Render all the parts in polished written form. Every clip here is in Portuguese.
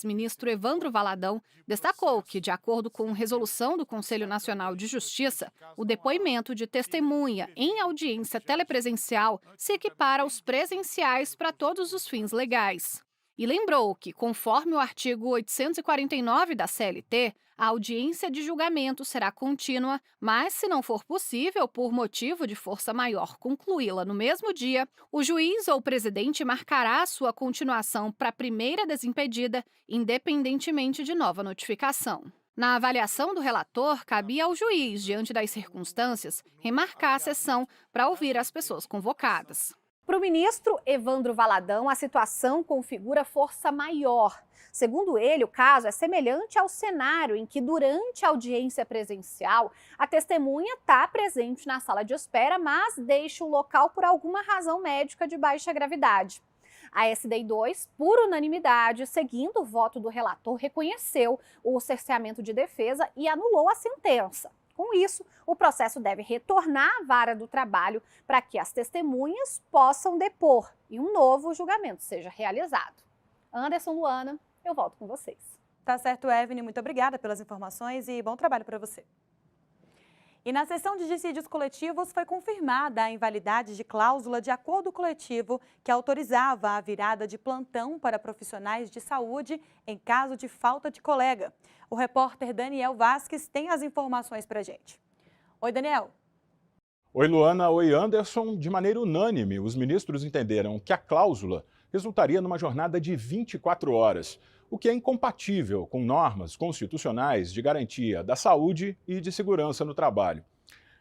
Ministro Evandro Valadão destacou que, de acordo com resolução do Conselho Nacional de Justiça, o depoimento de testemunha em audiência telepresencial se equipara aos presenciais para todos os fins legais. E lembrou que, conforme o artigo 849 da CLT, a audiência de julgamento será contínua, mas, se não for possível, por motivo de força maior, concluí-la no mesmo dia, o juiz ou presidente marcará a sua continuação para a primeira desimpedida, independentemente de nova notificação. Na avaliação do relator, cabia ao juiz, diante das circunstâncias, remarcar a sessão para ouvir as pessoas convocadas. Para o ministro Evandro Valadão, a situação configura força maior. Segundo ele, o caso é semelhante ao cenário em que, durante a audiência presencial, a testemunha está presente na sala de espera, mas deixa o local por alguma razão médica de baixa gravidade. A SDI2, por unanimidade, seguindo o voto do relator, reconheceu o cerceamento de defesa e anulou a sentença. Com isso, o processo deve retornar à vara do trabalho para que as testemunhas possam depor e um novo julgamento seja realizado. Anderson, Luana, eu volto com vocês. Tá certo, Evelyn. Muito obrigada pelas informações e bom trabalho para você. E na sessão de dissídios coletivos foi confirmada a invalidade de cláusula de acordo coletivo que autorizava a virada de plantão para profissionais de saúde em caso de falta de colega. O repórter Daniel Vasques tem as informações para a gente. Oi, Daniel. Oi, Luana. Oi, Anderson. De maneira unânime, os ministros entenderam que a cláusula resultaria numa jornada de 24 horas, o que é incompatível com normas constitucionais de garantia da saúde e de segurança no trabalho.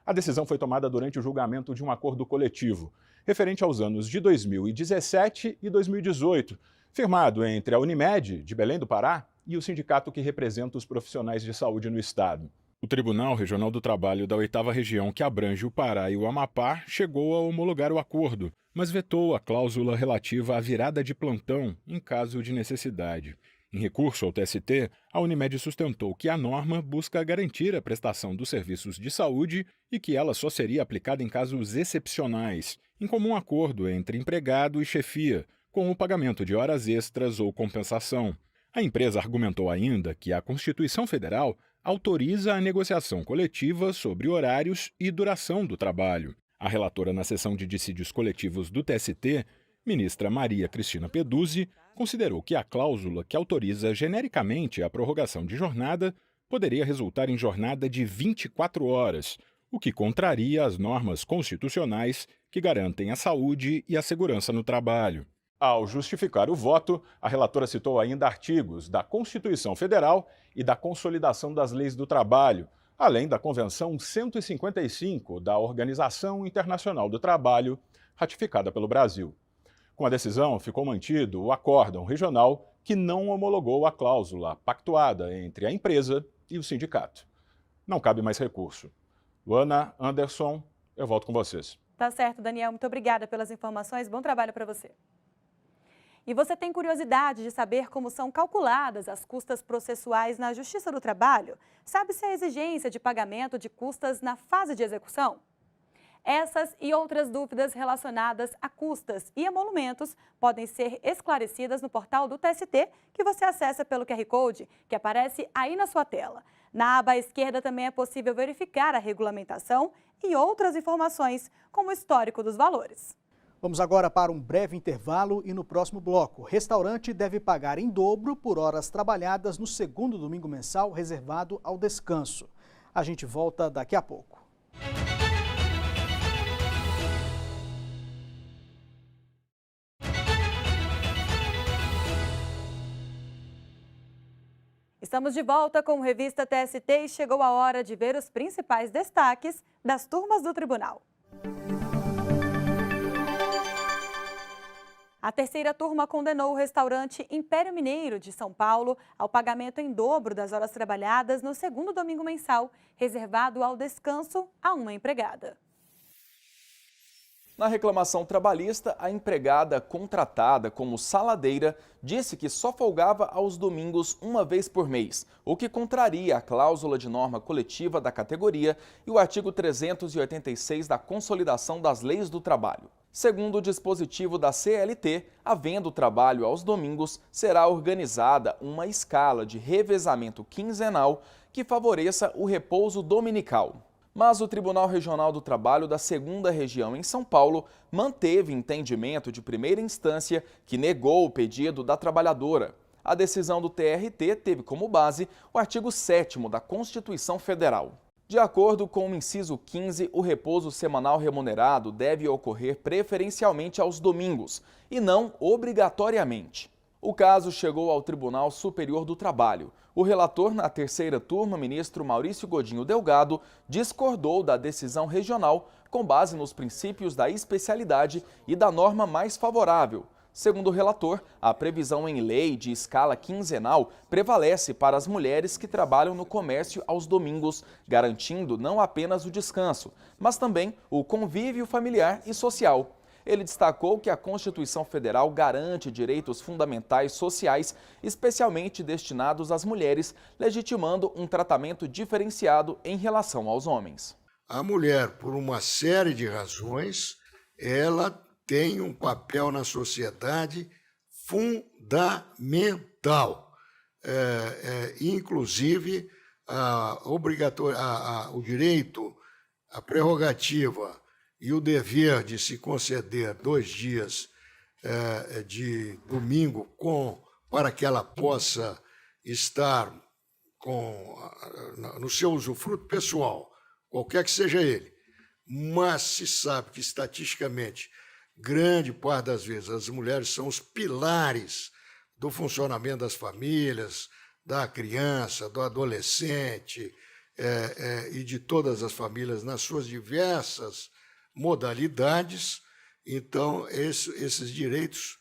A decisão foi tomada durante o julgamento de um acordo coletivo, referente aos anos de 2017 e 2018, firmado entre a Unimed, de Belém do Pará, e o sindicato que representa os profissionais de saúde no estado. O Tribunal Regional do Trabalho da 8ª Região, que abrange o Pará e o Amapá, chegou a homologar o acordo, mas vetou a cláusula relativa à virada de plantão em caso de necessidade. Em recurso ao TST, a Unimed sustentou que a norma busca garantir a prestação dos serviços de saúde e que ela só seria aplicada em casos excepcionais, em comum acordo entre empregado e chefia, com o pagamento de horas extras ou compensação. A empresa argumentou ainda que a Constituição Federal autoriza a negociação coletiva sobre horários e duração do trabalho. A relatora na sessão de dissídios coletivos do TST, ministra Maria Cristina Peduzzi, considerou que a cláusula que autoriza genericamente a prorrogação de jornada poderia resultar em jornada de 24 horas, o que contraria as normas constitucionais que garantem a saúde e a segurança no trabalho. Ao justificar o voto, a relatora citou ainda artigos da Constituição Federal e da Consolidação das Leis do Trabalho, além da Convenção 155 da Organização Internacional do Trabalho, ratificada pelo Brasil. Com a decisão, ficou mantido o acórdão regional que não homologou a cláusula pactuada entre a empresa e o sindicato. Não cabe mais recurso. Luana, Anderson, eu volto com vocês. Tá certo, Daniel. Muito obrigada pelas informações. Bom trabalho para você. E você tem curiosidade de saber como são calculadas as custas processuais na Justiça do Trabalho? Sabe-se a exigência de pagamento de custas na fase de execução? Essas e outras dúvidas relacionadas a custas e emolumentos podem ser esclarecidas no portal do TST, que você acessa pelo QR Code, que aparece aí na sua tela. Na aba à esquerda também é possível verificar a regulamentação e outras informações, como o histórico dos valores. Vamos agora para um breve intervalo e no próximo bloco, o restaurante deve pagar em dobro por horas trabalhadas no segundo domingo mensal reservado ao descanso. A gente volta daqui a pouco. Estamos de volta com o Revista TST e chegou a hora de ver os principais destaques das turmas do tribunal. A terceira turma condenou o restaurante Império Mineiro de São Paulo ao pagamento em dobro das horas trabalhadas no segundo domingo mensal, reservado ao descanso a uma empregada. Na reclamação trabalhista, a empregada contratada como saladeira disse que só folgava aos domingos uma vez por mês, o que contraria a cláusula de norma coletiva da categoria e o artigo 386 da Consolidação das Leis do Trabalho. Segundo o dispositivo da CLT, havendo trabalho aos domingos, será organizada uma escala de revezamento quinzenal que favoreça o repouso dominical. Mas o Tribunal Regional do Trabalho da 2ª Região em São Paulo manteve entendimento de primeira instância que negou o pedido da trabalhadora. A decisão do TRT teve como base o artigo 7º da Constituição Federal. De acordo com o inciso 15, o repouso semanal remunerado deve ocorrer preferencialmente aos domingos e não obrigatoriamente. O caso chegou ao Tribunal Superior do Trabalho. O relator na 3ª turma, ministro Maurício Godinho Delgado, discordou da decisão regional com base nos princípios da especialidade e da norma mais favorável. Segundo o relator, a previsão em lei de escala quinzenal prevalece para as mulheres que trabalham no comércio aos domingos, garantindo não apenas o descanso, mas também o convívio familiar e social. Ele destacou que a Constituição Federal garante direitos fundamentais sociais, especialmente destinados às mulheres, legitimando um tratamento diferenciado em relação aos homens. A mulher, por uma série de razões, ela tem um papel na sociedade fundamental. Inclusive, o direito, a prerrogativa e o dever de se conceder 2 dias de domingo para que ela possa estar no seu usufruto pessoal, qualquer que seja ele. Mas se sabe que, estatisticamente, grande parte das vezes as mulheres são os pilares do funcionamento das famílias, da criança, do adolescente e de todas as famílias nas suas diversas modalidades. Então, esses direitos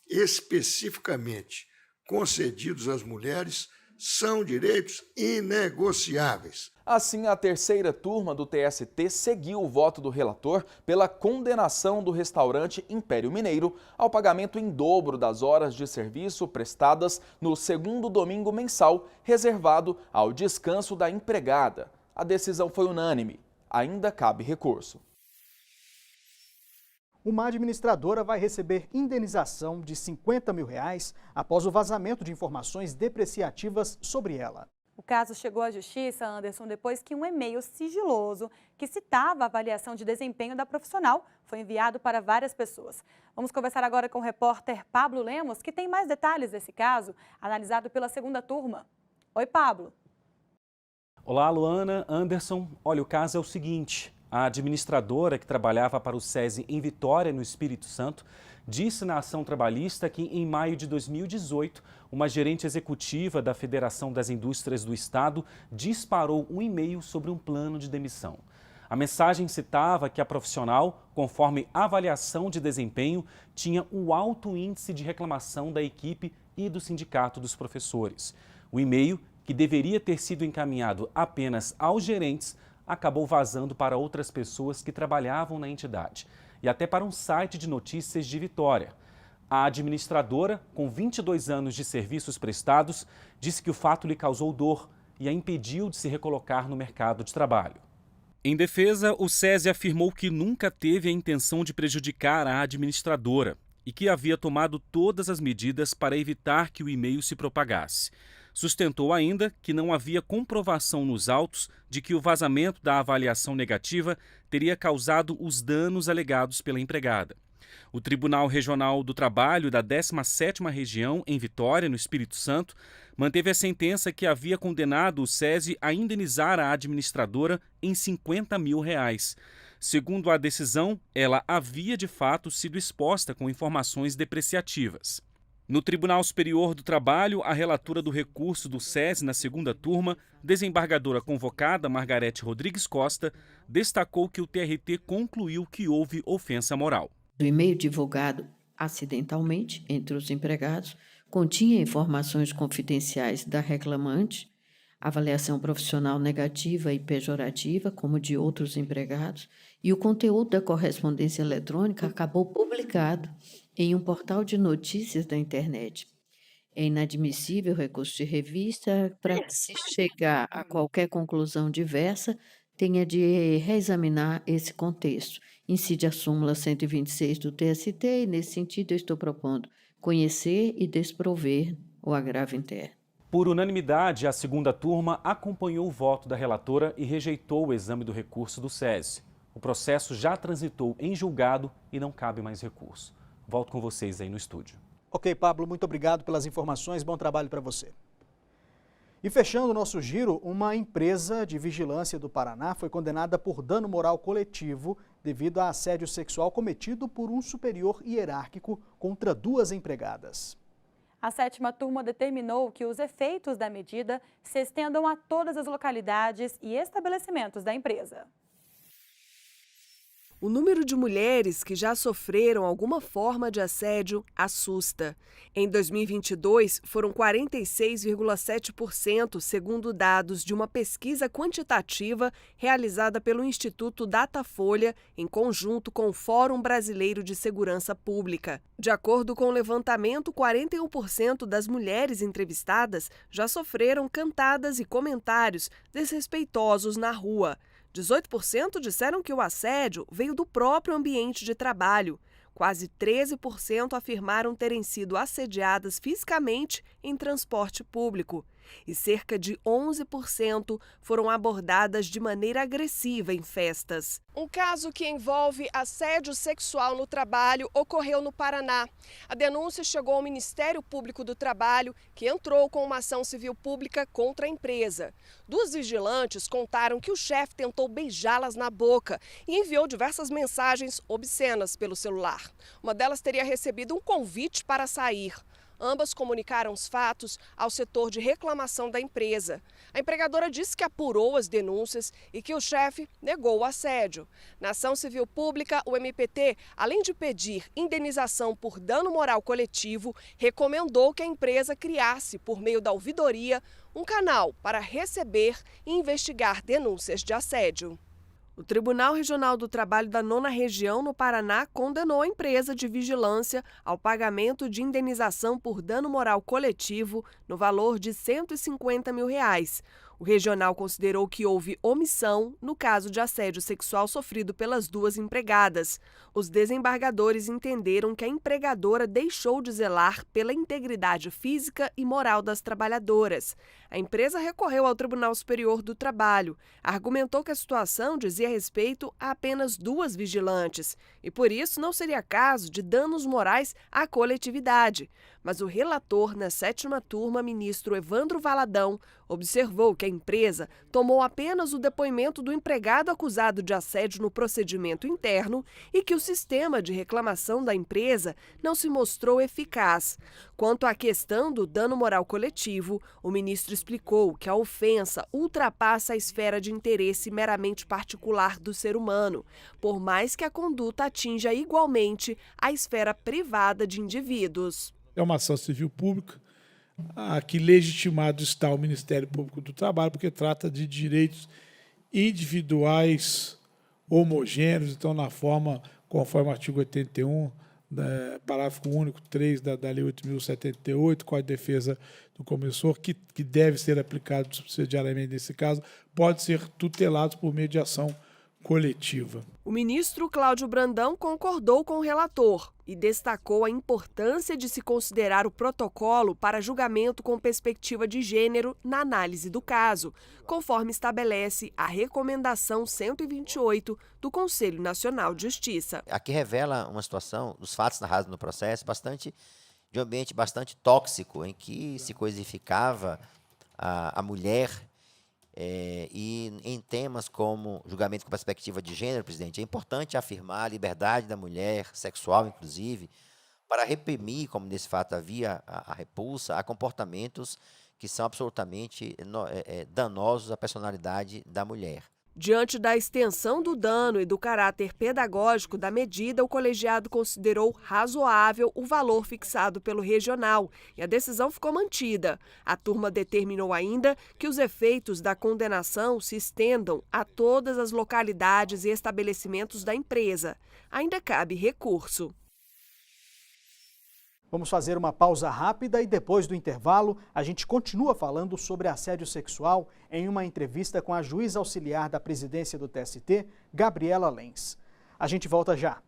especificamente concedidos às mulheres são direitos inegociáveis. Assim, a 3ª turma do TST seguiu o voto do relator pela condenação do restaurante Império Mineiro ao pagamento em dobro das horas de serviço prestadas no 2º domingo mensal, reservado ao descanso da empregada. A decisão foi unânime. Ainda cabe recurso. Uma administradora vai receber indenização de R$50 mil após o vazamento de informações depreciativas sobre ela. O caso chegou à Justiça, Anderson, depois que um e-mail sigiloso que citava a avaliação de desempenho da profissional foi enviado para várias pessoas. Vamos conversar agora com o repórter Pablo Lemos, que tem mais detalhes desse caso, analisado pela 2ª turma. Oi, Pablo. Olá, Luana, Anderson. Olha, o caso é o seguinte. A administradora que trabalhava para o SESI em Vitória, no Espírito Santo, disse na ação trabalhista que, em maio de 2018, uma gerente executiva da Federação das Indústrias do Estado disparou um e-mail sobre um plano de demissão. A mensagem citava que a profissional, conforme avaliação de desempenho, tinha um alto índice de reclamação da equipe e do sindicato dos professores. O e-mail, que deveria ter sido encaminhado apenas aos gerentes, acabou vazando para outras pessoas que trabalhavam na entidade e até para um site de notícias de Vitória. A administradora, com 22 anos de serviços prestados, disse que o fato lhe causou dor e a impediu de se recolocar no mercado de trabalho. Em defesa, o SESI afirmou que nunca teve a intenção de prejudicar a administradora e que havia tomado todas as medidas para evitar que o e-mail se propagasse. Sustentou ainda que não havia comprovação nos autos de que o vazamento da avaliação negativa teria causado os danos alegados pela empregada. O Tribunal Regional do Trabalho da 17ª Região, em Vitória, no Espírito Santo, manteve a sentença que havia condenado o SESI a indenizar a administradora em R$50 mil. Segundo a decisão, ela havia de fato sido exposta com informações depreciativas. No Tribunal Superior do Trabalho, a relatora do recurso do SESI na 2ª turma, desembargadora convocada Margarete Rodrigues Costa, destacou que o TRT concluiu que houve ofensa moral. O e-mail divulgado acidentalmente entre os empregados continha informações confidenciais da reclamante, avaliação profissional negativa e pejorativa, como de outros empregados, e o conteúdo da correspondência eletrônica acabou publicado em um portal de notícias da internet. É inadmissível recurso de revista. Para se chegar a qualquer conclusão diversa, tenha de reexaminar esse contexto. Incide a súmula 126 do TST e, nesse sentido, eu estou propondo conhecer e desprover o agravo interno. Por unanimidade, a segunda turma acompanhou o voto da relatora e rejeitou o exame do recurso do SESI. O processo já transitou em julgado e não cabe mais recurso. Volto com vocês aí no estúdio. Ok, Pablo, muito obrigado pelas informações, bom trabalho para você. E fechando o nosso giro, uma empresa de vigilância do Paraná foi condenada por dano moral coletivo devido a assédio sexual cometido por um superior hierárquico contra 2 empregadas. A 7ª turma determinou que os efeitos da medida se estendam a todas as localidades e estabelecimentos da empresa. O número de mulheres que já sofreram alguma forma de assédio assusta. Em 2022, foram 46,7%, segundo dados de uma pesquisa quantitativa realizada pelo Instituto Datafolha, em conjunto com o Fórum Brasileiro de Segurança Pública. De acordo com o levantamento, 41% das mulheres entrevistadas já sofreram cantadas e comentários desrespeitosos na rua. 18% disseram que o assédio veio do próprio ambiente de trabalho. Quase 13% afirmaram terem sido assediadas fisicamente em transporte público. E cerca de 11% foram abordadas de maneira agressiva em festas. Um caso que envolve assédio sexual no trabalho ocorreu no Paraná. A denúncia chegou ao Ministério Público do Trabalho, que entrou com uma ação civil pública contra a empresa. 2 vigilantes contaram que o chefe tentou beijá-las na boca e enviou diversas mensagens obscenas pelo celular. Uma delas teria recebido um convite para sair. Ambas comunicaram os fatos ao setor de reclamação da empresa. A empregadora disse que apurou as denúncias e que o chefe negou o assédio. Na ação civil pública, o MPT, além de pedir indenização por dano moral coletivo, recomendou que a empresa criasse, por meio da ouvidoria, um canal para receber e investigar denúncias de assédio. O Tribunal Regional do Trabalho da 9ª Região, no Paraná, condenou a empresa de vigilância ao pagamento de indenização por dano moral coletivo no valor de R$ 150 mil. O regional considerou que houve omissão no caso de assédio sexual sofrido pelas 2 empregadas. Os desembargadores entenderam que a empregadora deixou de zelar pela integridade física e moral das trabalhadoras. A empresa recorreu ao Tribunal Superior do Trabalho, argumentou que a situação dizia respeito a apenas 2 vigilantes e, por isso, não seria caso de danos morais à coletividade. Mas o relator na 7ª turma, ministro Evandro Valadão, observou que a empresa tomou apenas o depoimento do empregado acusado de assédio no procedimento interno e que o sistema de reclamação da empresa não se mostrou eficaz. Quanto à questão do dano moral coletivo, o ministro explicou que a ofensa ultrapassa a esfera de interesse meramente particular do ser humano, por mais que a conduta atinja igualmente a esfera privada de indivíduos. É uma ação civil pública, que legitimado está o Ministério Público do Trabalho, porque trata de direitos individuais homogêneos, então na forma, conforme o artigo 81, parágrafo único 3 da Lei 8.078, Código de Defesa do Consumidor, que deve ser aplicado subsidiariamente nesse caso, pode ser tutelado por meio de ação coletiva. O ministro Cláudio Brandão concordou com o relator e destacou a importância de se considerar o protocolo para julgamento com perspectiva de gênero na análise do caso, conforme estabelece a Recomendação 128 do Conselho Nacional de Justiça. Aqui revela uma situação dos fatos narrados no processo de um ambiente bastante tóxico, em que se coisificava a mulher. E em temas como julgamento com perspectiva de gênero, presidente, é importante afirmar a liberdade da mulher, sexual inclusive, para reprimir, como nesse fato havia a repulsa, a comportamentos que são absolutamente danosos à personalidade da mulher. Diante da extensão do dano e do caráter pedagógico da medida, o colegiado considerou razoável o valor fixado pelo regional e a decisão ficou mantida. A turma determinou ainda que os efeitos da condenação se estendam a todas as localidades e estabelecimentos da empresa. Ainda cabe recurso. Vamos fazer uma pausa rápida e depois do intervalo a gente continua falando sobre assédio sexual em uma entrevista com a juíza auxiliar da presidência do TST, Gabriela Lens. A gente volta já.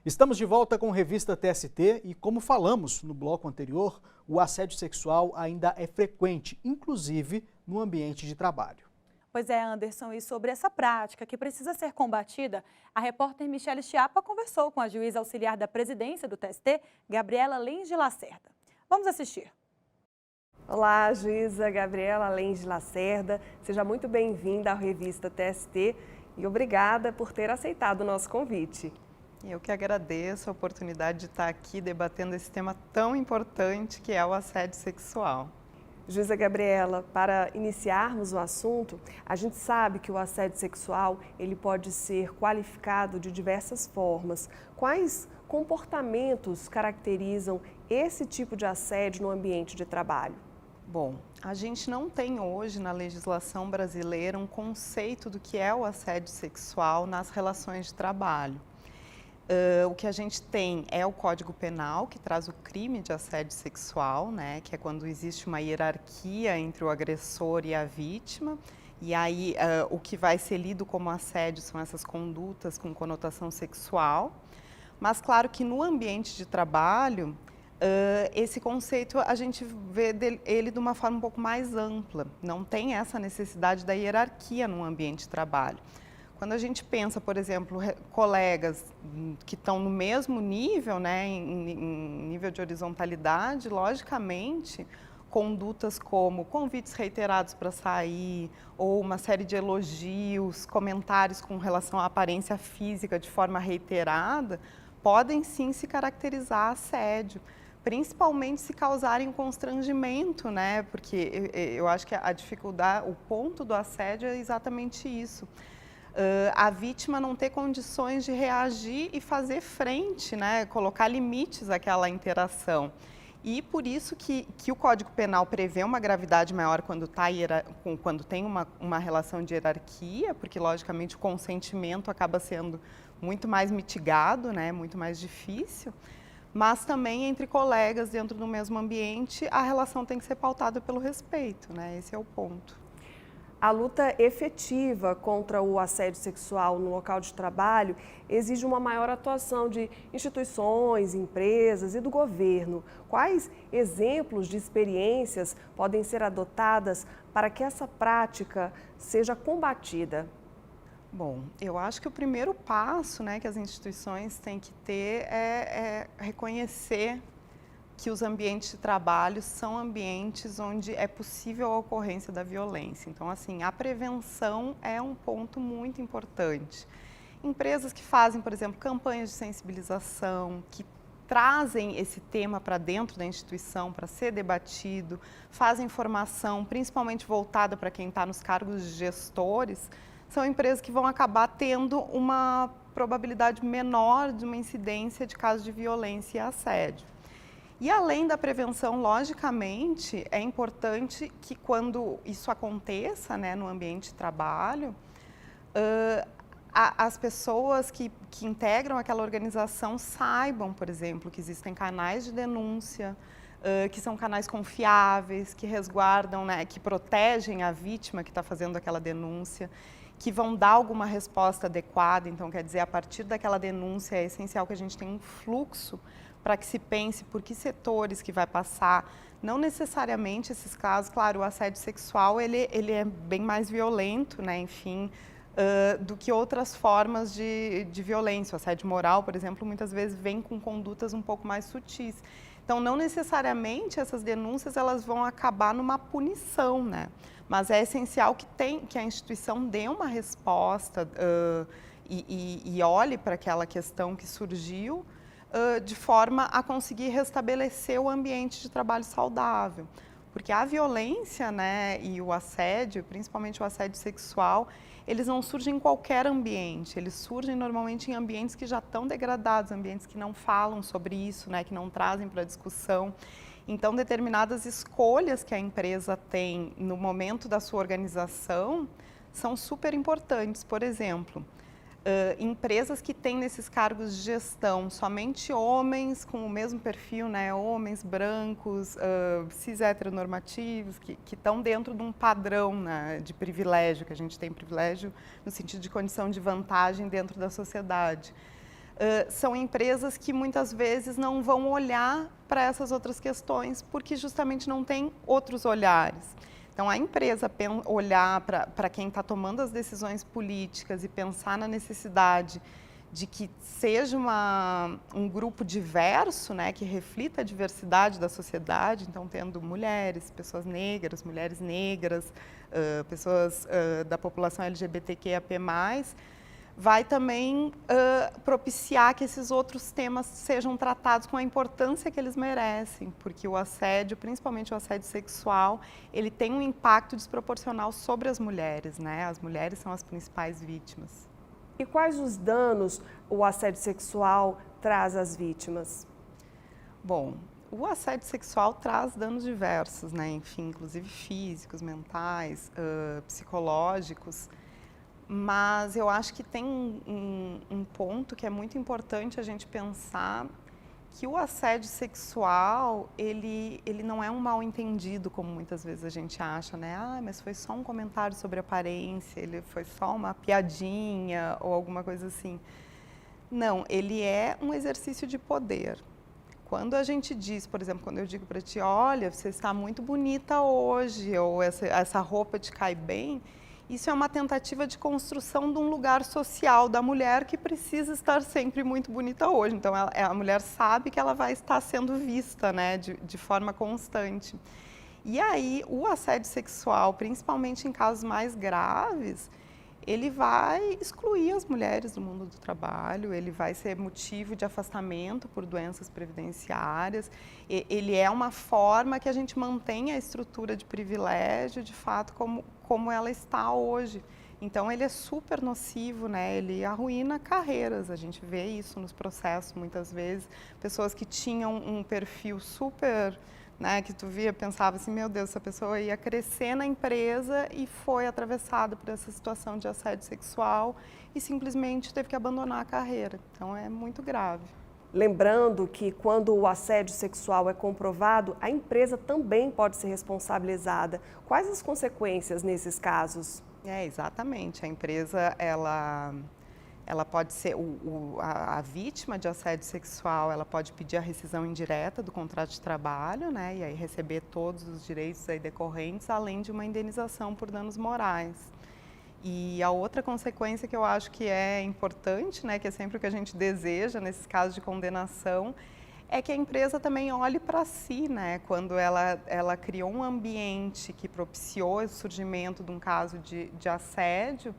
Estamos de volta com Revista TST e, como falamos no bloco anterior, o assédio sexual ainda é frequente, inclusive no ambiente de trabalho. Pois é, Anderson, e sobre essa prática que precisa ser combatida, a repórter Michele Chiapa conversou com a juíza auxiliar da presidência do TST, Gabriela Lens de Lacerda. Vamos assistir. Olá, juíza Gabriela Lens de Lacerda. Seja muito bem-vinda à Revista TST e obrigada por ter aceitado o nosso convite. Eu que agradeço a oportunidade de estar aqui debatendo esse tema tão importante que é o assédio sexual. Juíza Gabriela, para iniciarmos o assunto, a gente sabe que o assédio sexual ele pode ser qualificado de diversas formas. Quais comportamentos caracterizam esse tipo de assédio no ambiente de trabalho? Bom, a gente não tem hoje na legislação brasileira um conceito do que é o assédio sexual nas relações de trabalho. O que a gente tem é o Código Penal, que traz o crime de assédio sexual, né, que é quando existe uma hierarquia entre o agressor e a vítima. E aí o que vai ser lido como assédio são essas condutas com conotação sexual. Mas claro que no ambiente de trabalho, esse conceito a gente vê ele de uma forma um pouco mais ampla. Não tem essa necessidade da hierarquia no ambiente de trabalho. Quando a gente pensa, por exemplo, colegas que estão no mesmo nível, né, em nível de horizontalidade, logicamente, condutas como convites reiterados para sair, ou uma série de elogios, comentários com relação à aparência física de forma reiterada, podem sim se caracterizar assédio, principalmente se causarem constrangimento, né, porque eu acho que a dificuldade, o ponto do assédio é exatamente isso. A vítima não ter condições de reagir e fazer frente, né, colocar limites àquela interação. E por isso que o Código Penal prevê uma gravidade maior quando tem uma relação de hierarquia, porque logicamente o consentimento acaba sendo muito mais mitigado, né, muito mais difícil, mas também entre colegas dentro do mesmo ambiente a relação tem que ser pautada pelo respeito, né, esse é o ponto. A luta efetiva contra o assédio sexual no local de trabalho exige uma maior atuação de instituições, empresas e do governo. Quais exemplos de experiências podem ser adotadas para que essa prática seja combatida? Bom, eu acho que o primeiro passo, né, que as instituições têm que ter é reconhecer que os ambientes de trabalho são ambientes onde é possível a ocorrência da violência. Então, assim, a prevenção é um ponto muito importante. Empresas que fazem, por exemplo, campanhas de sensibilização, que trazem esse tema para dentro da instituição para ser debatido, fazem formação, principalmente voltada para quem está nos cargos de gestores, são empresas que vão acabar tendo uma probabilidade menor de uma incidência de casos de violência e assédio. E além da prevenção, logicamente, é importante que quando isso aconteça, né, no ambiente de trabalho, as pessoas que integram aquela organização saibam, por exemplo, que existem canais de denúncia, que são canais confiáveis, que resguardam, né, que protegem a vítima que está fazendo aquela denúncia, que vão dar alguma resposta adequada. Então, quer dizer, a partir daquela denúncia é essencial que a gente tenha um fluxo para que se pense por que setores que vai passar. Não necessariamente esses casos, claro, o assédio sexual ele é bem mais violento, né, enfim, do que outras formas de violência. O assédio moral, por exemplo, muitas vezes vem com condutas um pouco mais sutis. Então, não necessariamente essas denúncias elas vão acabar numa punição, né? Mas é essencial que a instituição dê uma resposta e olhe para aquela questão que surgiu de forma a conseguir restabelecer o ambiente de trabalho saudável. Porque a violência, né, e o assédio, principalmente o assédio sexual, eles não surgem em qualquer ambiente, eles surgem normalmente em ambientes que já estão degradados, ambientes que não falam sobre isso, né, que não trazem para a discussão. Então, determinadas escolhas que a empresa tem no momento da sua organização são super importantes. Por exemplo, empresas que têm nesses cargos de gestão somente homens com o mesmo perfil, né? Homens brancos, cis heteronormativos, que estão dentro de um padrão, né, de privilégio, que a gente tem privilégio no sentido de condição de vantagem dentro da sociedade. São empresas que muitas vezes não vão olhar para essas outras questões porque justamente não tem outros olhares. Então, a empresa olhar para quem está tomando as decisões políticas e pensar na necessidade de que seja um grupo diverso, né, que reflita a diversidade da sociedade, então tendo mulheres, pessoas negras, mulheres negras, pessoas da população LGBTQIAP+, vai também propiciar que esses outros temas sejam tratados com a importância que eles merecem, porque o assédio, principalmente o assédio sexual, ele tem um impacto desproporcional sobre as mulheres, né? As mulheres são as principais vítimas. E quais os danos o assédio sexual traz às vítimas? Bom, o assédio sexual traz danos diversos, né? Enfim, inclusive físicos, mentais, psicológicos. Mas eu acho que tem um ponto que é muito importante a gente pensar, que o assédio sexual, ele não é um mal entendido, como muitas vezes a gente acha, né? Ah, mas foi só um comentário sobre aparência, ele foi só uma piadinha ou alguma coisa assim. Não, ele é um exercício de poder. Quando a gente diz, por exemplo, quando eu digo para ti, olha, você está muito bonita hoje, ou essa roupa te cai bem, isso é uma tentativa de construção de um lugar social da mulher que precisa estar sempre muito bonita hoje. Então, a mulher sabe que ela vai estar sendo vista, né, de forma constante. E aí, o assédio sexual, principalmente em casos mais graves, ele vai excluir as mulheres do mundo do trabalho, ele vai ser motivo de afastamento por doenças previdenciárias, ele é uma forma que a gente mantém a estrutura de privilégio, de fato, como ela está hoje. Então, ele é super nocivo, né? Ele arruína carreiras, a gente vê isso nos processos muitas vezes, pessoas que tinham um perfil super... Né, que tu via, pensava assim, meu Deus, essa pessoa ia crescer na empresa e foi atravessada por essa situação de assédio sexual e simplesmente teve que abandonar a carreira. Então, é muito grave. Lembrando que quando o assédio sexual é comprovado, a empresa também pode ser responsabilizada. Quais as consequências nesses casos? Exatamente. A empresa, ela pode ser, a vítima de assédio sexual, ela pode pedir a rescisão indireta do contrato de trabalho, né, e aí receber todos os direitos aí decorrentes, além de uma indenização por danos morais. E a outra consequência que eu acho que é importante, né, que é sempre o que a gente deseja nesses casos de condenação, é que a empresa também olhe para si, né, quando ela criou um ambiente que propiciou o surgimento de um caso de assédio,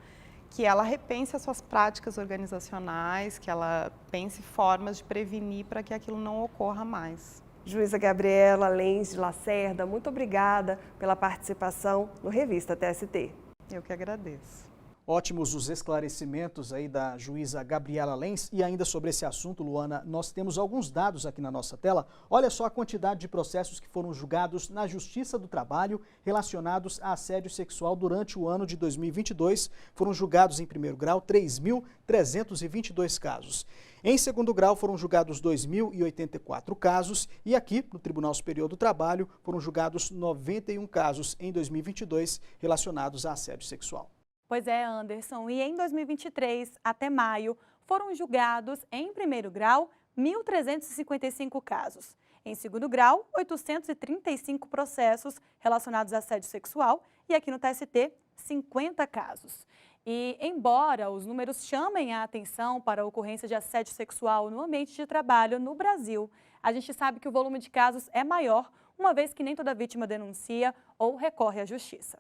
que ela repense as suas práticas organizacionais, que ela pense formas de prevenir para que aquilo não ocorra mais. Juíza Gabriela Lens de Lacerda, muito obrigada pela participação no Revista TST. Eu que agradeço. Ótimos os esclarecimentos aí da juíza Gabriela Lens. E ainda sobre esse assunto, Luana, nós temos alguns dados aqui na nossa tela. Olha só a quantidade de processos que foram julgados na Justiça do Trabalho relacionados a assédio sexual durante o ano de 2022. Foram julgados em primeiro grau 3.322 casos. Em segundo grau foram julgados 2.084 casos e aqui, no Tribunal Superior do Trabalho, foram julgados 91 casos em 2022 relacionados a assédio sexual. Pois é, Anderson, e em 2023, até maio, foram julgados, em primeiro grau, 1.355 casos. Em segundo grau, 835 processos relacionados a assédio sexual e aqui no TST, 50 casos. E, embora os números chamem a atenção para a ocorrência de assédio sexual no ambiente de trabalho no Brasil, a gente sabe que o volume de casos é maior, uma vez que nem toda vítima denuncia ou recorre à justiça.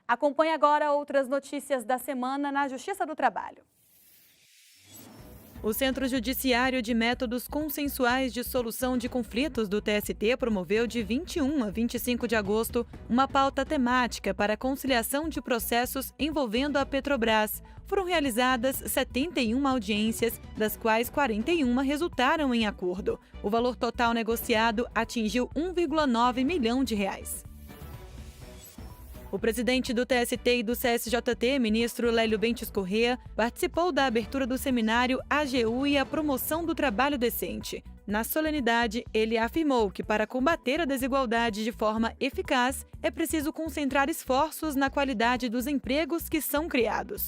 Acompanhe agora outras notícias da semana na Justiça do Trabalho. O Centro Judiciário de Métodos Consensuais de Solução de Conflitos do TST promoveu de 21 a 25 de agosto uma pauta temática para a conciliação de processos envolvendo a Petrobras. Foram realizadas 71 audiências, das quais 41 resultaram em acordo. O valor total negociado atingiu 1,9 milhão de reais. O presidente do TST e do CSJT, ministro Lélio Bentes Corrêa, participou da abertura do seminário AGU e a Promoção do Trabalho Decente. Na solenidade, ele afirmou que para combater a desigualdade de forma eficaz, é preciso concentrar esforços na qualidade dos empregos que são criados.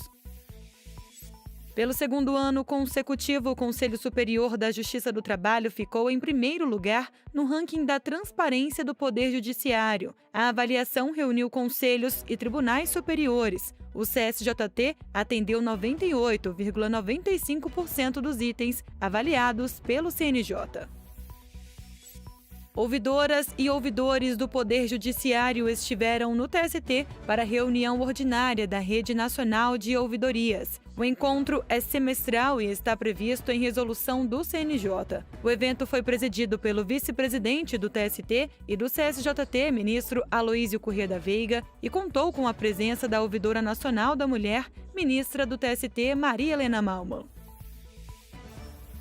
Pelo segundo ano consecutivo, o Conselho Superior da Justiça do Trabalho ficou em primeiro lugar no ranking da transparência do Poder Judiciário. A avaliação reuniu conselhos e tribunais superiores. O CSJT atendeu 98,95% dos itens avaliados pelo CNJ. Ouvidoras e ouvidores do Poder Judiciário estiveram no TST para a reunião ordinária da Rede Nacional de Ouvidorias. O encontro é semestral e está previsto em resolução do CNJ. O evento foi presidido pelo vice-presidente do TST e do CSJT, ministro Aloísio Corrêa da Veiga, e contou com a presença da Ouvidora Nacional da Mulher, ministra do TST, Maria Helena Malman.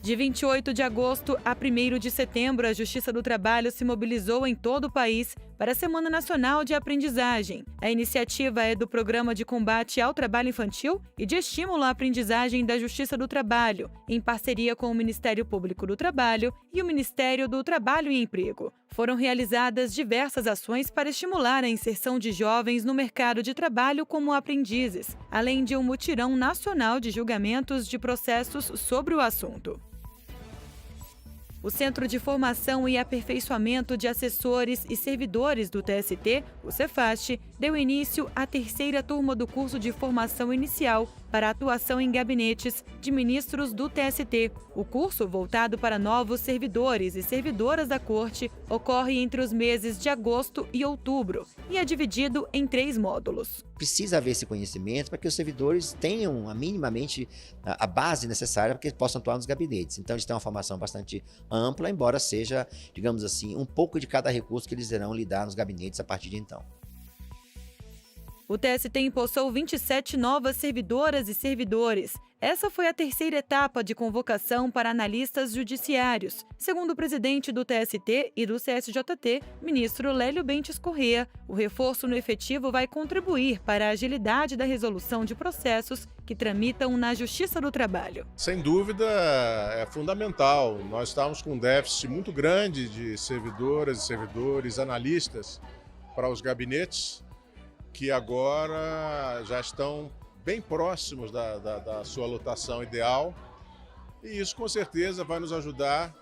De 28 de agosto a 1º de setembro, a Justiça do Trabalho se mobilizou em todo o país para a Semana Nacional de Aprendizagem. A iniciativa é do Programa de Combate ao Trabalho Infantil e de Estímulo à Aprendizagem da Justiça do Trabalho, em parceria com o Ministério Público do Trabalho e o Ministério do Trabalho e Emprego. Foram realizadas diversas ações para estimular a inserção de jovens no mercado de trabalho como aprendizes, além de um mutirão nacional de julgamentos de processos sobre o assunto. O Centro de Formação e Aperfeiçoamento de Assessores e Servidores do TST, o Cefast, deu início à terceira turma do curso de formação inicial para atuação em gabinetes de ministros do TST. O curso, voltado para novos servidores e servidoras da Corte, ocorre entre os meses de agosto e outubro e é dividido em 3 módulos. Precisa haver esse conhecimento para que os servidores tenham minimamente a base necessária para que possam atuar nos gabinetes. Então, eles têm uma formação bastante ampla, embora seja, digamos assim, um pouco de cada recurso que eles irão lidar nos gabinetes a partir de então. O TST empossou 27 novas servidoras e servidores. Essa foi a terceira etapa de convocação para analistas judiciários. Segundo o presidente do TST e do CSJT, ministro Lélio Bentes Corrêa, o reforço no efetivo vai contribuir para a agilidade da resolução de processos que tramitam na Justiça do Trabalho. Sem dúvida, é fundamental. Nós estamos com um déficit muito grande de servidoras e servidores, analistas para os gabinetes, que agora já estão bem próximos da sua lotação ideal, e isso com certeza vai nos ajudar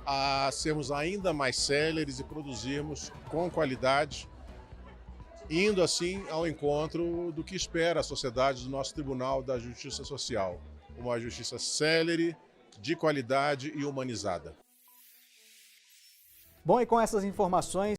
a sermos ainda mais céleres e produzirmos com qualidade, indo assim ao encontro do que espera a sociedade do nosso Tribunal da Justiça Social, uma justiça célere, de qualidade e humanizada. Bom, e com essas informações